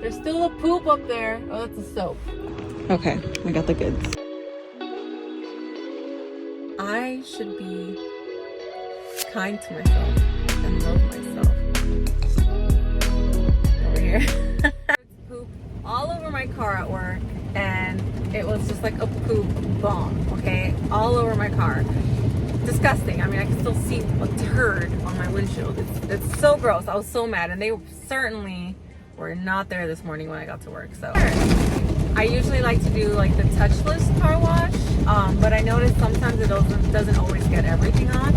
There's still a poop up there. Oh, that's a soap. Okay, I got the goods. I should be kind to myself and love myself. Over here. Poop all over my car at work, and it was just like a poop bomb, okay? All over my car. Disgusting. I mean, I can still see a turd on my windshield. It's so gross. I was so mad, and they certainly were not there this morning when I got to work. So I usually like to do like the touchless car wash, but I noticed sometimes it doesn't always get everything on,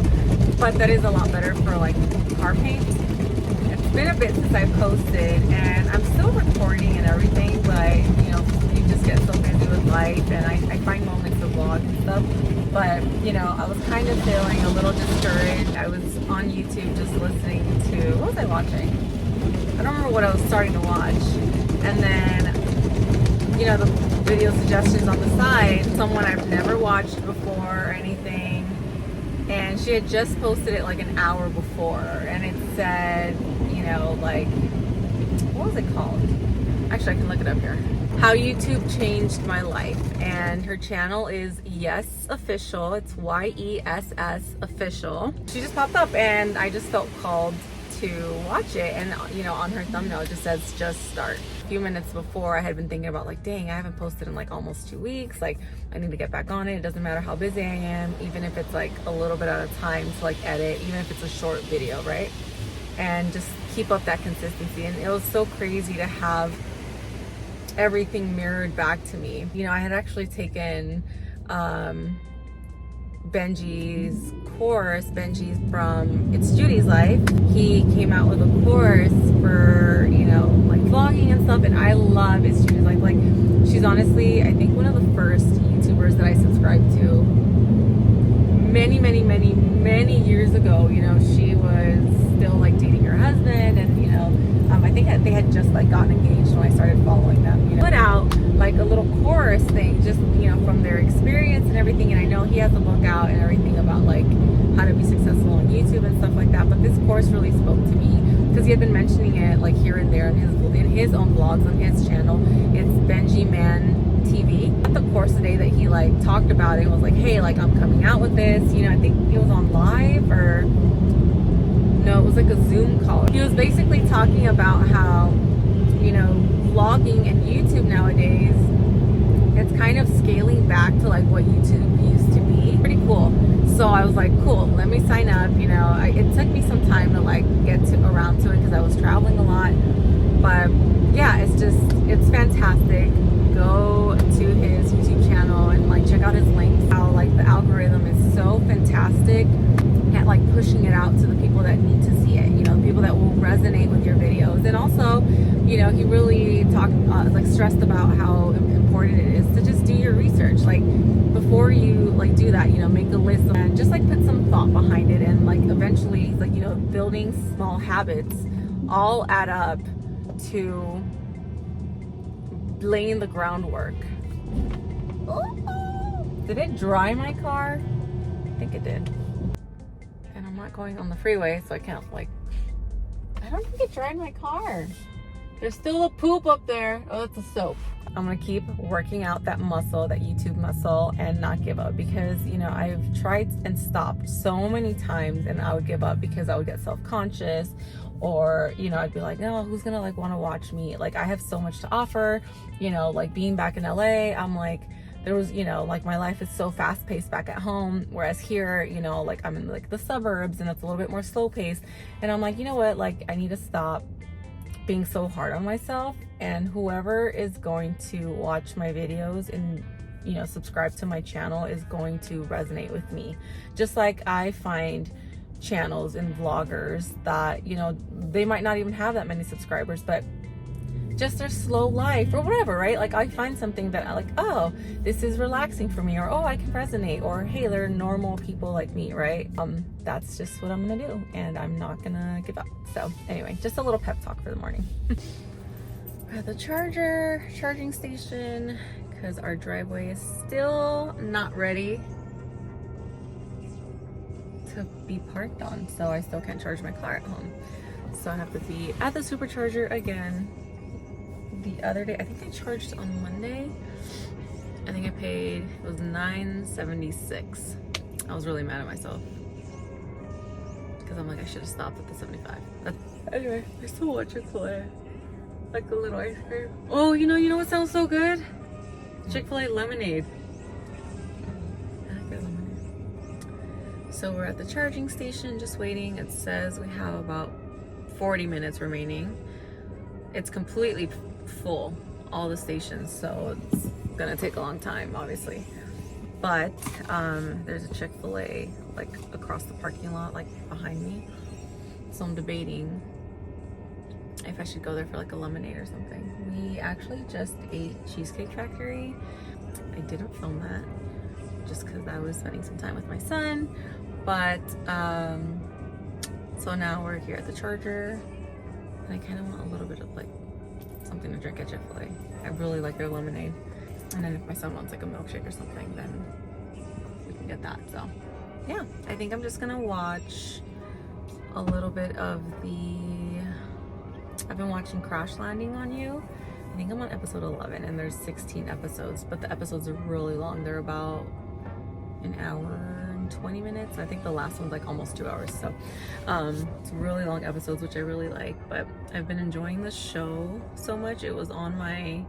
but that is a lot better for like car paint. It's been a bit since I posted, and I'm still recording and everything, but you know, you just get so busy with life, and I find moments to vlog and stuff. But you know, I was kind of feeling a little discouraged. I was on YouTube just listening to, what was I watching? I don't remember what I was starting to watch. And then, you know, the video suggestions on the side, someone I've never watched before or anything, and she had just posted it like an hour before, and it said, you know, like, what was it called? Actually, I can look it up here. How YouTube changed my life. And her channel is Yes Official. It's YESS Official. She just popped up, and I just felt called to watch it. And you know, on her thumbnail it just says just start. A few minutes before, I had been thinking about like, dang, I haven't posted in like almost 2 weeks. Like, I need to get back on it. It doesn't matter how busy I am, even if it's like a little bit at a time to like edit, even if it's a short video, right? And just keep up that consistency. And it was so crazy to have everything mirrored back to me. You know, I had actually taken Benji's course. Benji's from It's Judy's Life. He came out with a course for, you know, like vlogging and stuff, and I love It's Judy's Life. Like, she's honestly, I think one of the first YouTubers that I subscribed to many years ago. You know, she was still like dating her husband, and you know, I think they had just like gotten engaged when I started following them. You know, put out like a little course thing, just, you know, from their experience and everything. And I know he has a book out and everything about like how to be successful on YouTube and stuff like that. But this course really spoke to me because he had been mentioning it like here and there in his own vlogs on his channel. It's Benji Man TV. At the course today that he like talked about it, was like, hey, like I'm coming out with this. You know, I think it was on live, or no, it was like a Zoom call. He was basically talking about how, you know, vlogging and YouTube nowadays, it's kind of scaling back to like what YouTube used to be. Pretty cool. So I was like, cool, let me sign up. You know, it took me some time to like get around to it because I was traveling a lot. But yeah, it's fantastic. Go to his YouTube channel and like check out his links. How like the algorithm is so fantastic at like pushing it out to the people that need to see it, you know, people that will resonate with your videos. And also, you know, he really talked like stressed about how important it is to just do your research. Like, before you like do that, you know, make a list and just like put some thought behind it, and like eventually, like, you know, building small habits all add up to laying the groundwork. Did it dry my car? I think it did. And I'm not going on the freeway, so I can't like, I don't think it dried my car. There's still a poop up there. Oh, it's a soap. I'm gonna keep working out that muscle, that YouTube muscle, and not give up, because, you know, I've tried and stopped so many times, and I would give up because I would get self-conscious, or, you know, I'd be like, no, who's gonna like want to watch me? Like, I have so much to offer, you know, like being back in LA, I'm like, there was, you know, like my life is so fast paced back at home, whereas here, you know, like I'm in like the suburbs and it's a little bit more slow paced, and I'm like, you know what, like I need to stop being so hard on myself, and whoever is going to watch my videos and, you know, subscribe to my channel is going to resonate with me. Just like I find channels and vloggers that, you know, they might not even have that many subscribers, but just their slow life or whatever, right? Like I find something that I like, oh, this is relaxing for me, or oh, I can resonate, or hey, they're normal people like me, right? That's just what I'm gonna do, and I'm not gonna give up. So anyway, just a little pep talk for the morning. We're at the charging station, because our driveway is still not ready to be parked on, so I still can't charge my car at home. So I have to be at the supercharger again. the other day. I think I charged on Monday. I think I paid, it was $9.76. I was really mad at myself because I'm like, I should have stopped at the 75. Anyway, I still want Chick-fil-A. Like a little ice cream. Oh, you know what sounds so good? Chick-fil-A lemonade. I like their lemonade. So we're at the charging station, just waiting. It says we have about 40 minutes remaining. It's completely full, all the stations, so it's gonna take a long time, obviously. But there's a Chick-fil-A like across the parking lot, like behind me. So I'm debating if I should go there for like a lemonade or something. We actually just ate Cheesecake Factory. I didn't film that just because I was spending some time with my son. But so now we're here at the charger, and I kind of want a little bit of like something to drink at Chick-fil-A. I really like their lemonade. And then if my son wants like a milkshake or something, then we can get that. So yeah, I think I'm just gonna watch a little bit of I've been watching Crash Landing on You. I think I'm on episode 11 and there's 16 episodes, but the episodes are really long. They're about an hour and 20 minutes. I think the last one's like almost 2 hours. So it's really long episodes, which I really like, but I've been enjoying the show so much. It was on my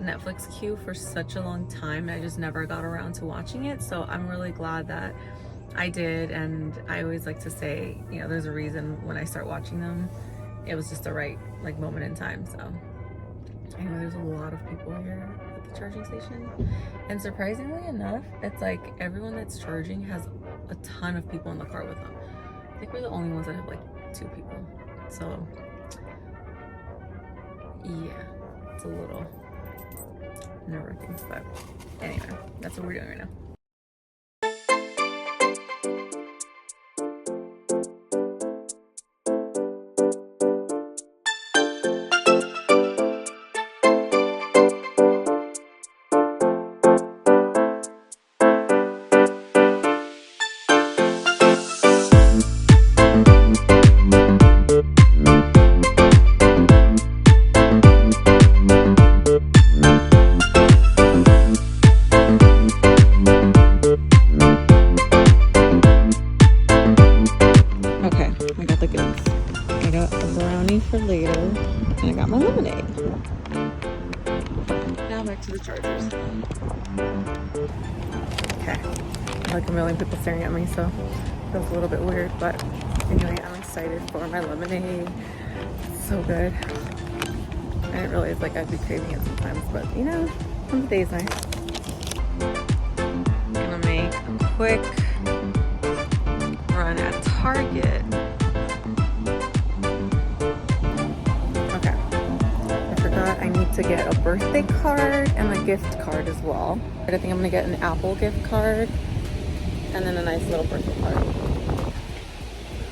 Netflix queue for such a long time. I just never got around to watching it. So I'm really glad that I did. And I always like to say, there's a reason when I start watching them, it was just the right like moment in time. So anyway, there's a lot of people here at the charging station, and surprisingly enough, it's like everyone that's charging has a ton of people in the car with them. I think we're the only ones that have like 2 people. So yeah, it's a little nerve-wracking, but anyway, that's what we're doing right now. For later, and I got my lemonade. Now back to the chargers. Okay, like a million people staring at me, so it feels a little bit weird, but anyway, I'm excited for my lemonade. It's so good. I didn't realize like I'd be craving it sometimes, but some days nice. I'm gonna make a quick run at Target. I need to get a birthday card and a gift card as well. I think I'm gonna get an Apple gift card and then a nice little birthday card.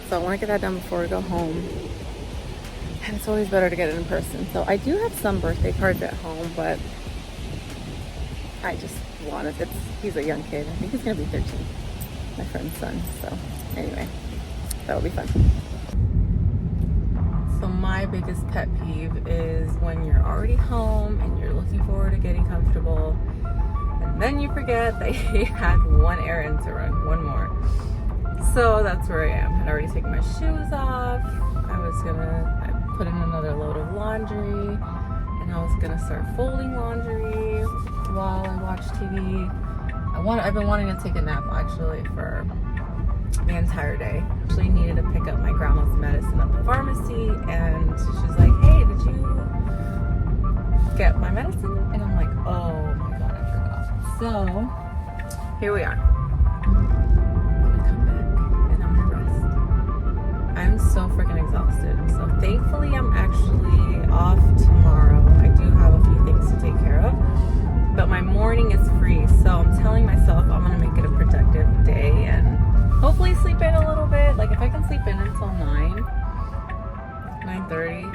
So I want to get that done before we go home. And it's always better to get it in person. So I do have some birthday cards at home, but I just want it. He's a young kid. I think he's gonna be 13. My friend's son. So anyway, that'll be fun. So my biggest pet peeve is when you're already home and you're looking forward to getting comfortable, and then you forget that you had one errand to run, one more. So that's where I am. I'd already taken my shoes off. I put in another load of laundry, and I was gonna start folding laundry while I watch TV. I've been wanting to take a nap actually for the entire day. Actually needed to pick up my grandma's medicine at the pharmacy, and she's like, "Hey, did you get my medicine?" And I'm like, "Oh my god, I forgot." So here we are. I'm gonna come back and I'm gonna rest. I'm so freaking exhausted. So thankfully I'm actually off tomorrow. I do have a few things to take care of, but my morning is free. So I'm telling myself I'm gonna make it a productive day and hopefully sleep in a little bit. Like if I can sleep in until 9:30,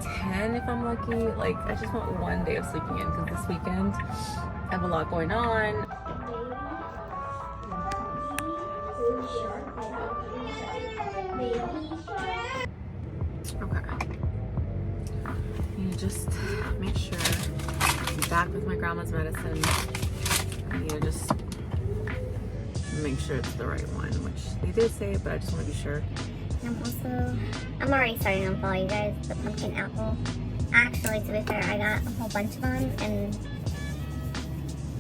10 if I'm lucky. Like I just want one day of sleeping in because this weekend I have a lot going on. Okay. You just make sure I'm back with my grandma's medicine. I need to just make sure it's the right one, which they did say, but I just want to be sure. I'm already starting to follow you guys, the pumpkin apple. Actually, to be fair, I got a whole bunch of them, and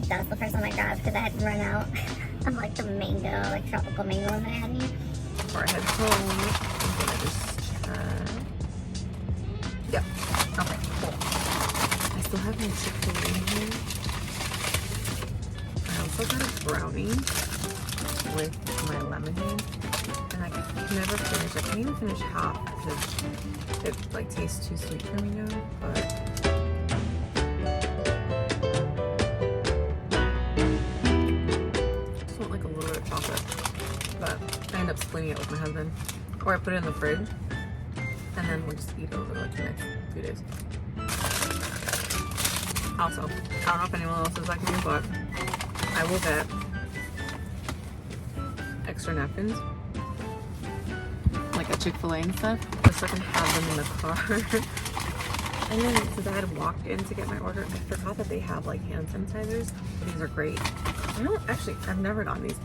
that was the first one I grabbed because I had run out of like the mango, like tropical mango one that I had in here. Before I head home, I'm gonna just check. Yep. Okay, cool. I still have my Chick-fil-A in here. I also got a brownie with my lemonade, and I can never finish. I can't even finish half because it like tastes too sweet for me now. But I just want like a little bit of chocolate. But I end up splitting it with my husband, or I put it in the fridge, and then we'll just eat it over like the next few days. Also, I don't know if anyone else is like me, but I will get extra napkins, like at Chick-fil-A and stuff, just so I can have them in the car. And then since I had walked in to get my order, I forgot that they have like hand sanitizers. These are great. I've never gotten these.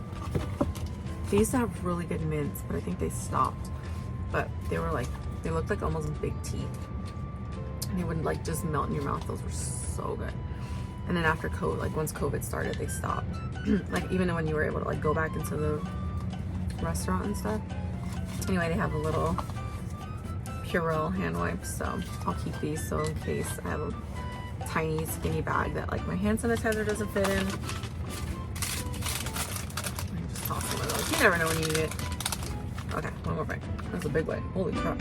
They used to have really good mints, but I think they stopped. But they were like, they looked like almost big teeth. And they wouldn't like just melt in your mouth. Those were so good. And then after COVID, like once COVID started, they stopped. Like even when you were able to like go back into the restaurant and stuff. Anyway, they have a little Purell hand wipes, so I'll keep these so in case I have a tiny skinny bag that like my hand sanitizer doesn't fit in. I just toss one of those. You never know when you need it. Okay, one more bag. That's a big one. Holy crap.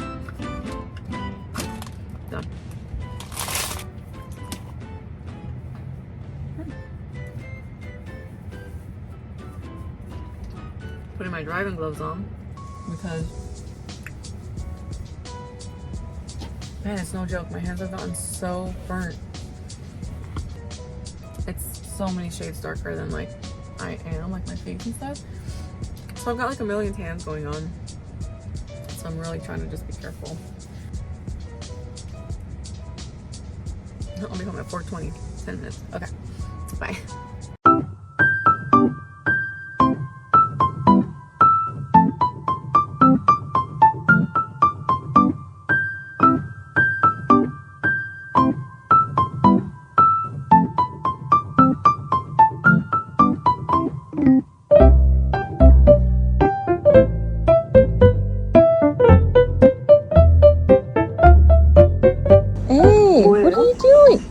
Done. Putting my driving gloves on because, man, it's no joke. My hands have gotten so burnt. It's so many shades darker than like I am, like my face and stuff. So I've got like a million tans going on. So I'm really trying to just be careful. I'll be home at 4:20, 10 minutes. Okay, bye.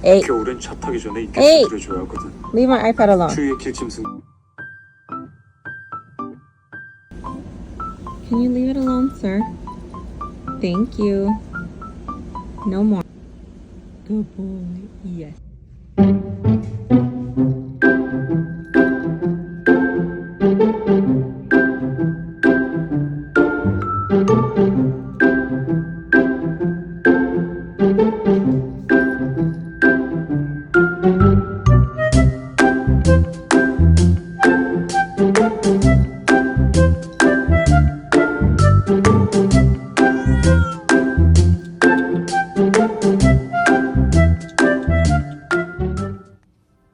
Hey, 이렇게 오랜 차 타기 전에 Hey. 이렇게 그려줘야 하거든. leave my iPad alone. 주위에 길짐승. Can you leave it alone, sir? Thank you. No more. Good boy. Yes.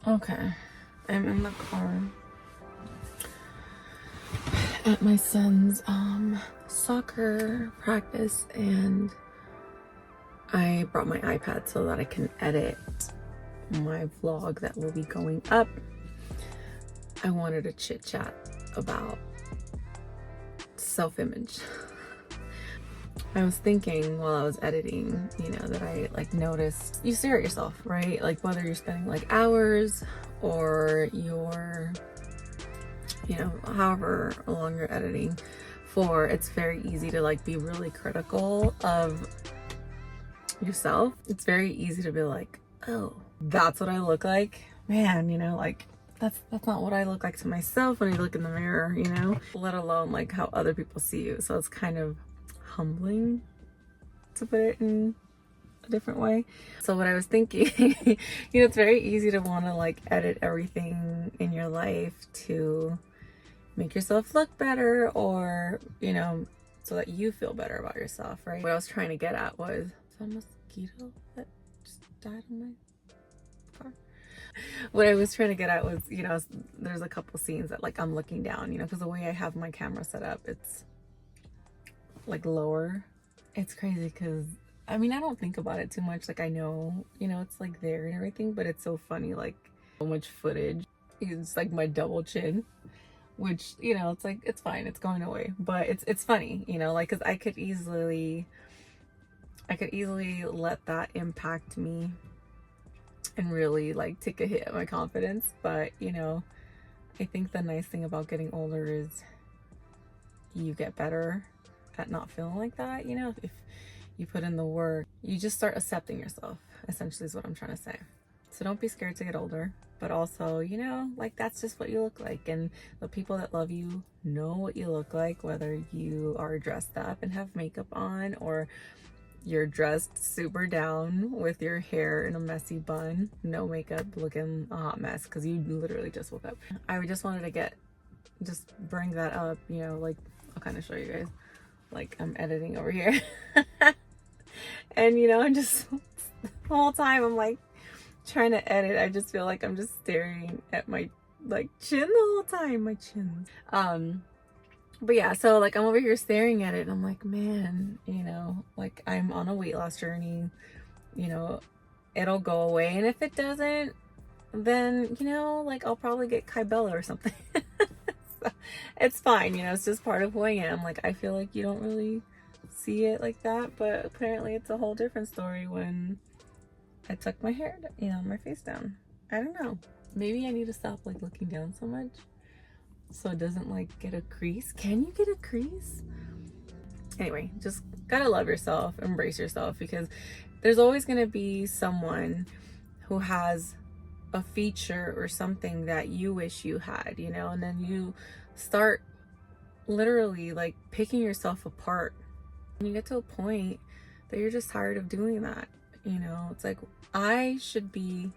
Okay, I'm in the car at my son's soccer practice, and I brought my iPad so that I can edit my vlog that will be going up. I wanted to chit chat about self-image. I was thinking while I was editing, you know, that I like noticed you stare at yourself, right? Like whether you're spending like hours or you're, you know, however long you're editing for, it's very easy to like be really critical of yourself. It's very easy to be like, oh, that's what I look like, man, you know, like that's not what I look like to myself when I look in the mirror, you know, let alone like how other people see you. So it's kind of humbling, to put it in a different way. So what I was thinking, you know, it's very easy to want to like edit everything in your life to make yourself look better, or, you know, so that you feel better about yourself, right? What I was trying to get at was, is that a mosquito that just died on my car. What I was trying to get at was, you know, there's a couple scenes that like I'm looking down, you know, because the way I have my camera set up, it's like lower. It's crazy because I mean, I don't think about it too much. Like I know, you know, it's like there and everything, but it's so funny, like so much footage. It's like my double chin, which, you know, it's like, it's fine, it's going away, but it's funny, you know, like, because I could easily let that impact me and really like take a hit at my confidence. But, you know, I think the nice thing about getting older is you get better at not feeling like that. You know, if you put in the work, you just start accepting yourself, essentially is what I'm trying to say. So don't be scared to get older, but also, you know, like that's just what you look like. And the people that love you know what you look like, whether you are dressed up and have makeup on, or you're dressed super down with your hair in a messy bun, no makeup, looking a hot mess because you literally just woke up. I just wanted to just bring that up, you know, like I'll kind of show you guys, like I'm editing over here. And, you know, I'm just, the whole time I'm like, trying to edit, I just feel like I'm just staring at my like chin the whole time, my chin. But yeah, so like I'm over here staring at it and I'm like, man, you know, like I'm on a weight loss journey, you know, it'll go away, and if it doesn't, then, you know, like I'll probably get Kybella or something. So, it's fine, you know, it's just part of who I am. Like I feel like you don't really see it like that, but apparently it's a whole different story when I tuck my hair, you know, my face down. I don't know. Maybe I need to stop like looking down so much so it doesn't like get a crease. Can you get a crease? Anyway, just gotta love yourself, embrace yourself, because there's always gonna be someone who has a feature or something that you wish you had, you know, and then you start literally like picking yourself apart. And you get to a point that you're just tired of doing that. You know, it's like I should be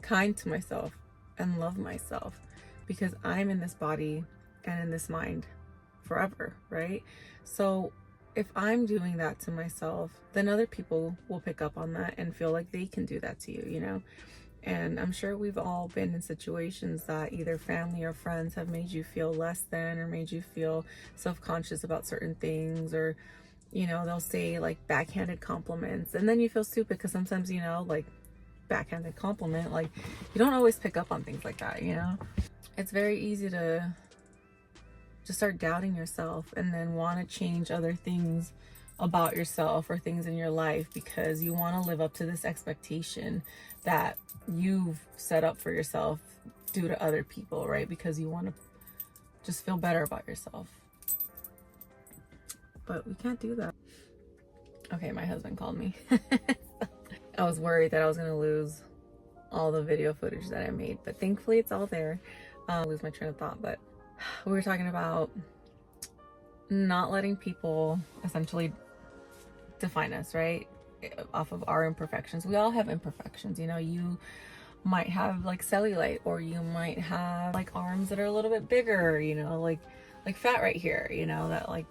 kind to myself and love myself because I'm in this body and in this mind forever, right? So if I'm doing that to myself, then other people will pick up on that and feel like they can do that to you, you know? And I'm sure we've all been in situations that either family or friends have made you feel less than, or made you feel self-conscious about certain things, or you know, they'll say like backhanded compliments, and then you feel stupid because sometimes, you know, like backhanded compliment, like you don't always pick up on things like that, you know? It's very easy to just start doubting yourself and then want to change other things about yourself or things in your life because you want to live up to this expectation that you've set up for yourself due to other people, right? Because you want to just feel better about yourself. But we can't do that. Okay, my husband called me. I was worried that I was gonna lose all the video footage that I made, but thankfully it's all there. Lose my train of thought, but we were talking about not letting people essentially define us, right? Off of our imperfections. We all have imperfections, you know. You might have like cellulite, or you might have like arms that are a little bit bigger, you know, like fat right here, you know, that like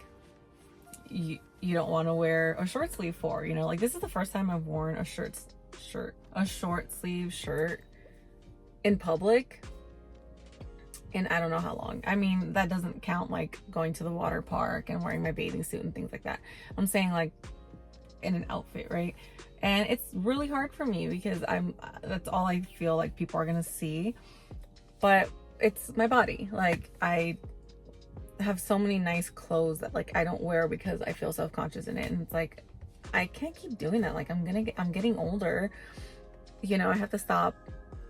you don't want to wear a short sleeve for, you know. Like this is the first time I've worn a short sleeve shirt in public and I don't know how long. I mean, that doesn't count like going to the water park and wearing my bathing suit and things like that. I'm saying like in an outfit, right? And it's really hard for me because that's all I feel like people are gonna see. But it's my body. Like I have so many nice clothes that like I don't wear because I feel self-conscious in it, and it's like I can't keep doing that. Like I'm getting older, you know. I have to stop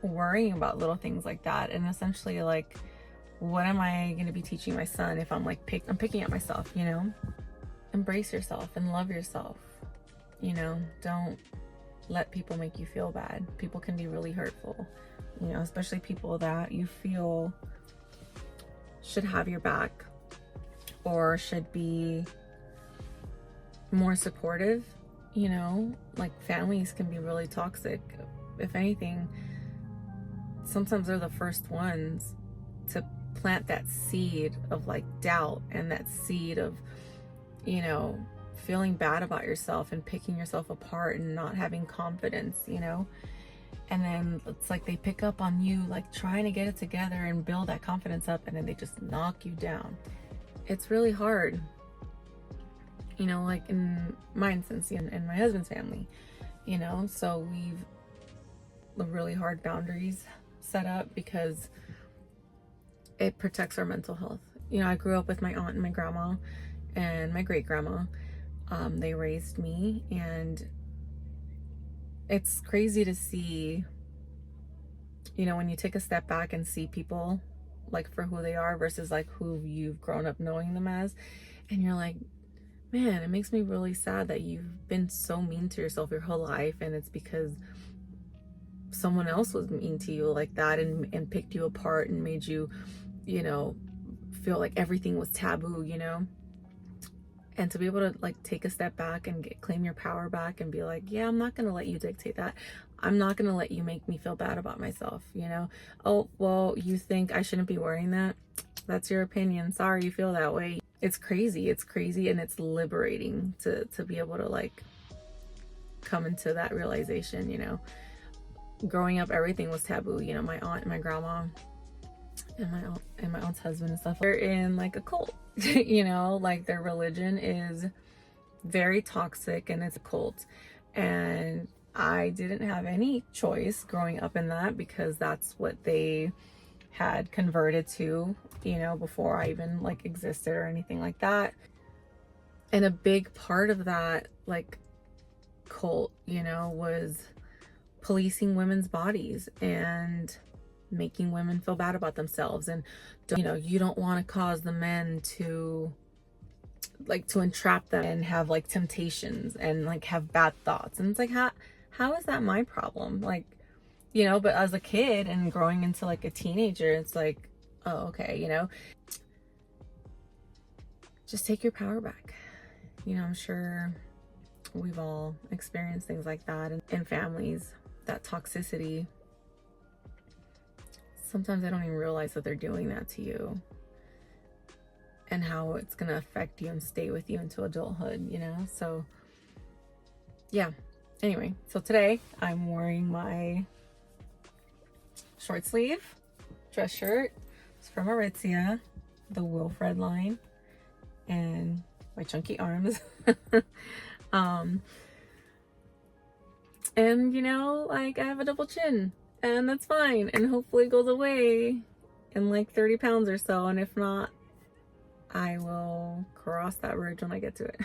worrying about little things like that. And essentially, like, what am I going to be teaching my son if I'm like I'm picking at myself, you know? Embrace yourself and love yourself, you know. Don't let people make you feel bad. People can be really hurtful, you know, especially people that you feel should have your back or should be more supportive, you know. Like families can be really toxic. If anything, sometimes they're the first ones to plant that seed of like doubt and that seed of, you know, feeling bad about yourself and picking yourself apart and not having confidence, you know? And then it's like they pick up on you like trying to get it together and build that confidence up, and then they just knock you down. It's really hard, you know, like in my instance, in my husband's family, you know, so we've really hard boundaries set up because it protects our mental health. You know, I grew up with my aunt and my grandma and my great grandma. They raised me, and it's crazy to see, you know, when you take a step back and see people like for who they are versus like who you've grown up knowing them as, and you're like, man, it makes me really sad that you've been so mean to yourself your whole life, and it's because someone else was mean to you like that and picked you apart and made you, you know, feel like everything was taboo, you know. And to be able to like take a step back and claim your power back and be like, yeah, I'm not gonna let you dictate that. I'm not gonna let you make me feel bad about myself, you know. Oh, well, you think I shouldn't be wearing that? That's your opinion. Sorry you feel that way. It's crazy, and it's liberating to be able to like come into that realization, you know. Growing up, everything was taboo, you know. My aunt and my grandma and my aunt's husband and stuff, they're in like a cult. You know, like their religion is very toxic and it's a cult, and I didn't have any choice growing up in that because that's what they had converted to, you know, before I even like existed or anything like that. And a big part of that like cult, you know, was policing women's bodies and making women feel bad about themselves. And you know, you don't want to cause the men to entrap them and have like temptations and like have bad thoughts. And it's like, how is that my problem? Like, you know, but as a kid and growing into like a teenager, it's like, oh, okay, you know, just take your power back. You know, I'm sure we've all experienced things like that in families, that toxicity. Sometimes I don't even realize that they're doing that to you and how it's going to affect you and stay with you into adulthood, you know? So yeah. Anyway, so today I'm wearing my short sleeve dress shirt. It's from Aritzia, the Wilfred line, and my chunky arms. And you know, like I have a double chin. And that's fine, and hopefully it goes away in like 30 pounds or so, and if not, I will cross that bridge when I get to it.